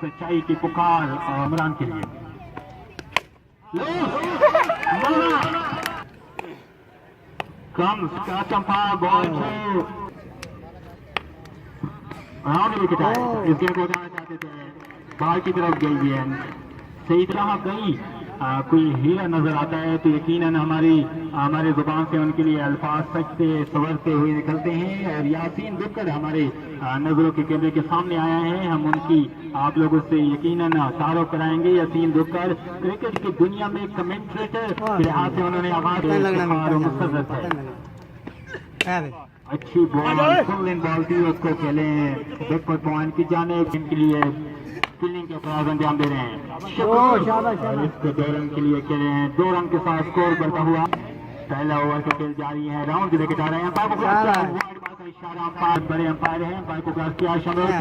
सच्चाई की पुकार इमरान के लिए। कम्स का चंपा बॉल राउंड विकेट है। इस गेम को उठाना चाहते थे, बाहर की तरफ गई है, सही तरह गई। कोई हीरा नजर आता है तो यकीनन हमारे जुबान से उनके लिए अल्फाज सजते संवरते हुए निकलते हैं। और यासीन दुक्कड़ हमारे नजरों के कैमरे के सामने आया है, हम उनकी आप लोगों से यकीनन तारुफ कराएंगे। यासीन दुक्कड़ क्रिकेट की दुनिया में कमेंटेटर के लिहाज से उन्होंने आवाज मुस्तरद है। अच्छी बॉल फुल इन बॉल थी, उसको खेले बैकवर्ड पॉइंट की जाने के लिए फील्डिंग के प्रयास अंजाम दे रहे हैं। इसको 2 रन के लिए खेले हैं, 2 रन के साथ स्कोर बढ़ता हुआ। पहला ओवर का खेल जारी है, राउंड विकेट आ रहे हैं। इशारा अंपायर बड़े अंपायर हैं, अंपायर को ग्रास किया इशारा बॉल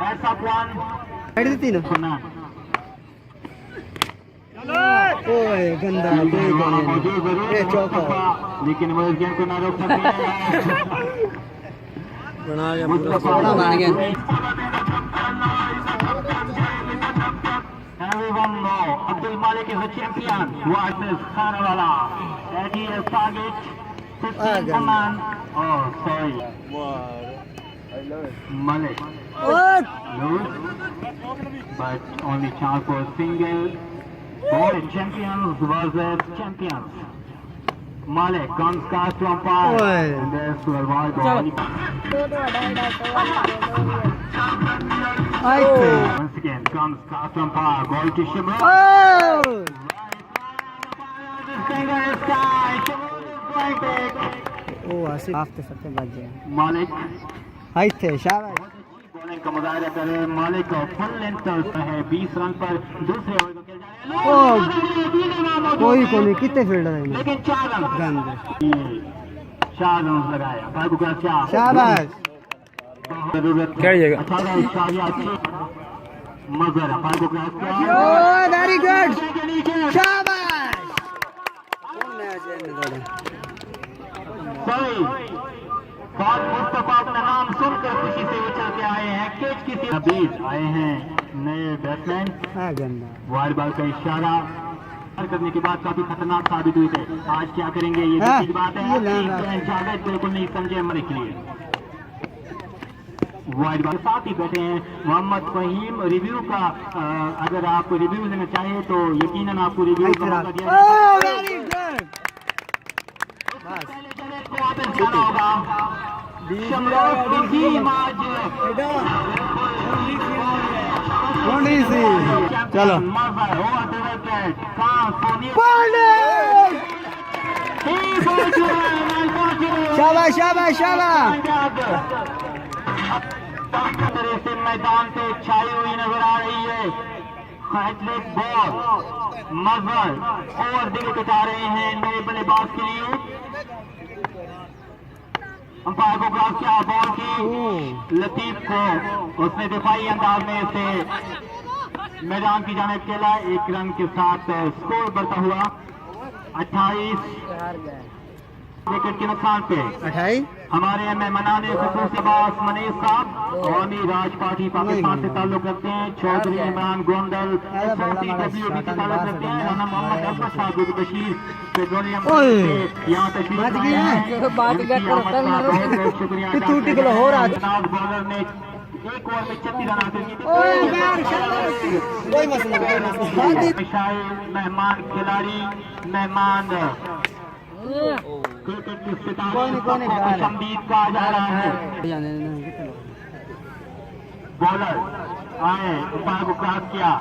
ऐसा प्लान सुना गंदा मौजूद जरूर, लेकिन वो इस गेम को ना रोक सकते। Everyone know Abdul Malik is a champion versus Khanwala. That he has target 15 command. Oh, sorry. Malik. Lose. But only chance for a single. Both champions versus champions. Malik comes cast to umpire. And there's to avoid ball. Once again comes cast to umpire. Ball to Shimron. Malik. Bowling का मुजाहरा करे मालिक, full length है 20 run पर दूसरे over को खेल जाए। कोई नहीं, कितने फील्डर हैं लेकिन 4 रन 4 रन लगाया। भाई को शाबाश, जरूरत मजर भाई को वेरी गुड, शाबाश। मुस्तफा अपना नाम सुनकर खुशी से उछल के आए हैं। कैच किसी नबीज आए हैं नए बैट्समैन। वाइड बॉल का इशारा करने के बाद काफी खतरनाक साबित हुए थे। आज क्या करेंगे ये दूसरी बात है। जावेद बिल्कुल नहीं समझे हमारे के लिए। वाइड बॉल के साथ ही बैठे हैं मोहम्मद फहीम। रिव्यू का अगर आप रिव्यू लेना चाहें तो यकीनन आपको रिव्यू का मौका दिया होगा। चलो शाबाश शाबाश शाबाश। तरह से मैदान पे छाई हुई नजर आ रही है। हैट्रिक बॉल मजर ओवर दी विकेट आ रहे हैं नए बल्लेबाज के लिए। अंपायर को ग्रास किया बॉल की, लतीफ को उसने दिफाई अंदाज में से मैदान की जानिब खेला। 1 रन के साथ स्कोर बढ़ता हुआ 28 विकेट के नुकसान पे। 28 हमारे मेहमान खसूस अब्बास मनीष साहब कौमी राज पार्टी पाकिस्तान से ताल्लुक रखते हैं। चौधरी इमरान गोंडल WB से ताल्लुक रखते हैं। राना मोहम्मद अहमद साहब बशीर पेट्रोलियम से यहाँ तशरीफ लाए हैं। शुक्रिया बॉलर ने 1 ओवर में 36 रन हासिल किए। मेहमान खिलाड़ी मेहमान क्रिकेट के सितारे संदीप का जा रहा है। बॉलर आए, अंपायर को क्रॉस किया,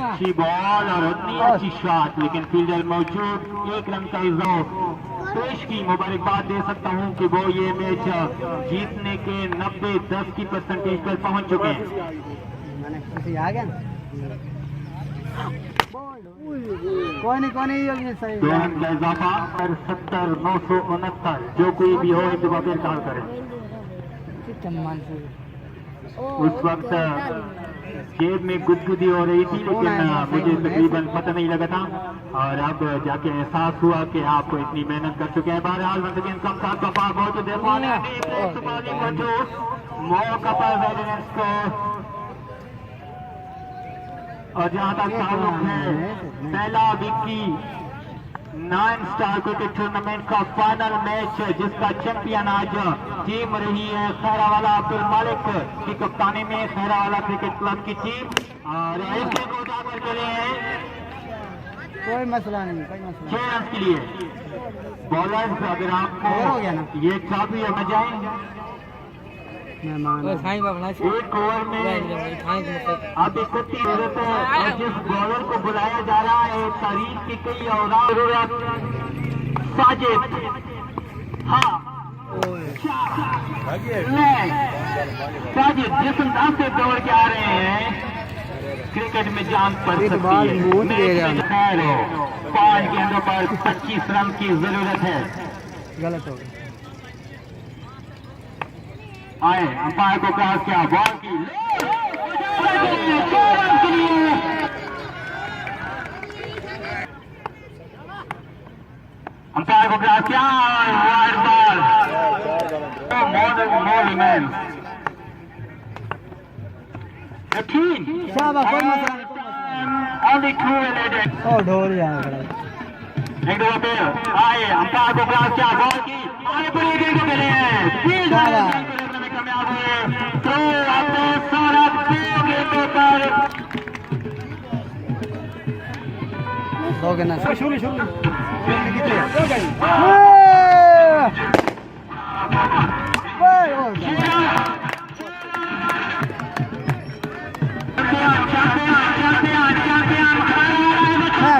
अच्छी बॉल और उतनी अच्छी शॉट, लेकिन फील्डर मौजूद। 1 रन का इजाफा पेश की मुबारकबाद दे सकता हूं कि वो ये मैच जीतने के 90-10 की परसेंटेज पर पहुंच चुके हैं। कौन है सही 2 रन का इजाफा और 70-969। जो कोई भी हो एक दफा फिर कॉल करें। उस वक्त जेब में गुदगुदी हो रही थी, लेकिन मुझे तकरीबन पता नहीं लगा था और अब जाके एहसास हुआ कि आप इतनी मेहनत कर चुके हैं। बहरहाल मौका पर वेलिनेंस को। और जहां तक ताल्लुक है पहला विक्की 9 स्टार क्रिकेट टूर्नामेंट का फाइनल मैच जिसका चैंपियन आज टीम रही है खैरावाला अब्दुल मालिक की कप्तानी में खैरावाला क्रिकेट क्लब की टीम। और एक को उठाकर के लिए कोई मसला नहीं, कोई मसला 6 रन के लिए बॉलर्स अगर हो गया ना? आपको ये ट्रॉफी में जाए मेहमान एक ओवर में अब 31 जरूरत है और जिस बॉलर को बुलाया जा रहा है तारीख की कई और जरूरत साजिद। हाँ साजिद जिस अंदाज से दौड़ के आ रहे हैं क्रिकेट में जान पड़ सकती है। खैर 5 गेंदों पर 25 रन की जरूरत है। गलत हो गया। आए अंपायर को क्रॉस किया बॉल की अंपायर को क्रॉस किया वाइड बॉल मोर रिमेन 15 शाबाश, कोई मसला नहीं, कोई मसला नहीं। only 2 related। ओ ढोल जाएगा। एक दो पे आए अंपायर को क्रॉस किया बॉल की आए पूरी गेंद को खेले हैं कामयाब हुए। थ्रो आपने सारा 2 गेंदों पर 2 गेंद शुरू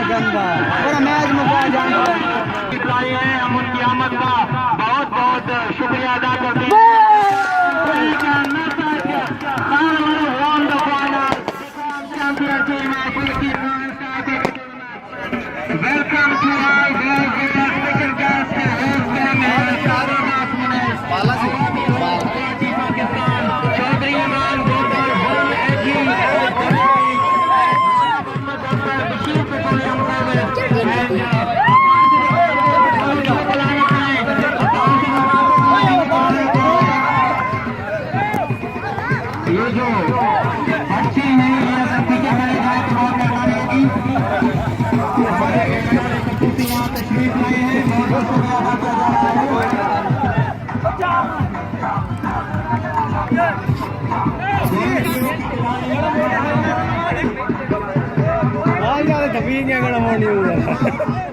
गंदा पूरा मैच मुका जाना है। हम उनकी आमद का बहुत बहुत शुक्रिया अदा करते हैं। वेलकम टू चौधरी इमरान ये जो बच्चे हैं ये अगर पीछे खड़े जाए तो बहुत मेहरबानी होगी। हमारे यहाँ तशरीफ लाए हैं बहुत शुक्रिया अदा कर रहा हूँ।